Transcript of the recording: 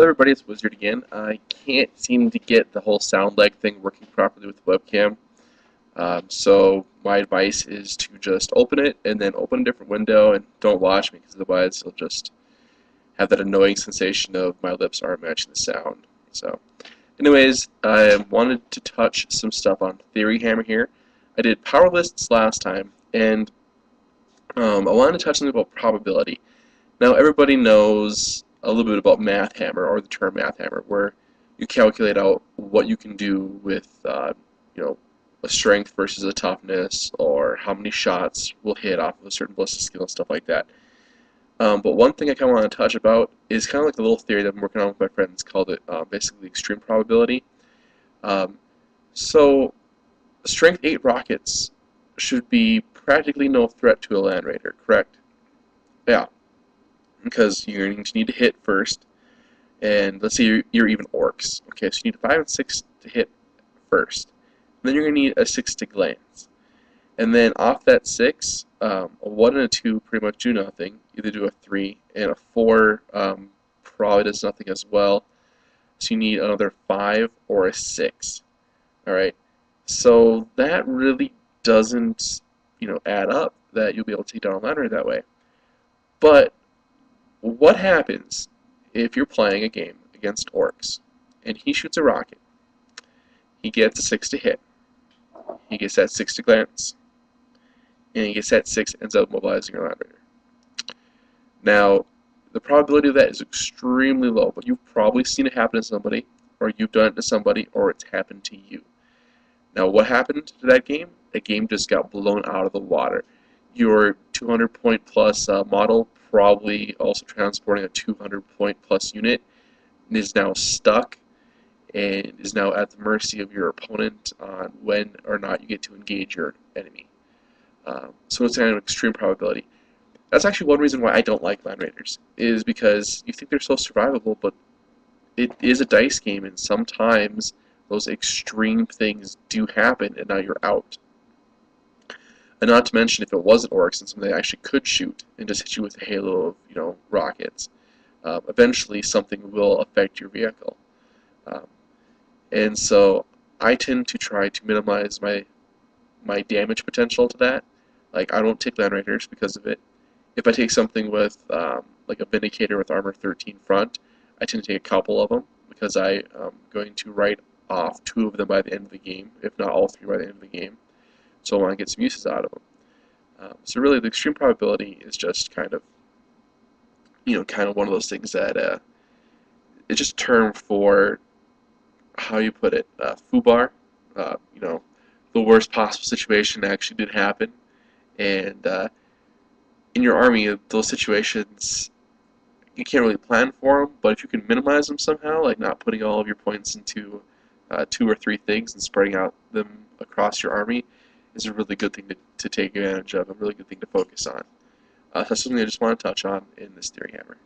Hello everybody, it's Wizard again. I can't seem to get the whole sound lag thing working properly with the webcam. So my advice is to just open it and then open a different window and don't watch me because otherwise you'll just have that annoying sensation of my lips aren't matching the sound. So anyways, I wanted to touch some stuff on Theory Hammer here. I did power lists last time and I wanted to touch something about probability. Now everybody knows a little bit about Math Hammer, or the term Math Hammer, where you calculate out what you can do with, you know, a strength versus a toughness, or how many shots will hit off of a certain ballistic skill and stuff like that. But one thing I kind of want to touch about is kind of like a little theory that I'm working on with my friends called it basically extreme probability. Um, so strength 8 rockets should be practically no threat to a Land Raider, correct? Yeah, because you're going to need to hit first, and let's say you're even orcs. Okay, so you need a 5 and 6 to hit first. Then you're going to need a 6 to glance. And then off that 6, a 1 and a 2 pretty much do nothing. Either do a 3, and a 4 probably does nothing as well. So you need another 5 or a 6. Alright, so that really doesn't, add up that you'll be able to take down a ladder that way. But what happens if you're playing a game against orcs and he shoots a rocket? He gets a 6 to hit. He gets that 6 to glance. And he gets that 6 ends up mobilizing your Land Raider. Now, the probability of that is extremely low, but you've probably seen it happen to somebody, or you've done it to somebody, or it's happened to you. Now, what happened to that game? That game just got blown out of the water. Your 200 point plus model, probably also transporting a 200 point plus unit, is now stuck and is now at the mercy of your opponent on when or not you get to engage your enemy. So it's kind of an extreme probability. That's actually one reason why I don't like Land Raiders, is because you think they're so survivable, but it is a dice game, and sometimes those extreme things do happen, and now you're out. And not to mention, if it wasn't orcs and something they actually could shoot and just hit you with a halo of rockets, eventually something will affect your vehicle. Um, and so I tend to try to minimize my damage potential to that. Like, I don't take Land Raiders because of it. If I take something with like a Vindicator with armor 13 front, I tend to take a couple of them because I am going to write off 2 of them by the end of the game, if not all 3 by the end of the game. So I want to get some uses out of them. So really, the extreme probability is just kind of one of those things that it's just a term for how you put it, FUBAR. The worst possible situation actually did happen, and in your army, those situations you can't really plan for them, but if you can minimize them somehow, like not putting all of your points into 2 or 3 things and spreading out them across your army, is a really good thing to take advantage of, a really good thing to focus on. So that's something I just want to touch on in this Theory Hammer.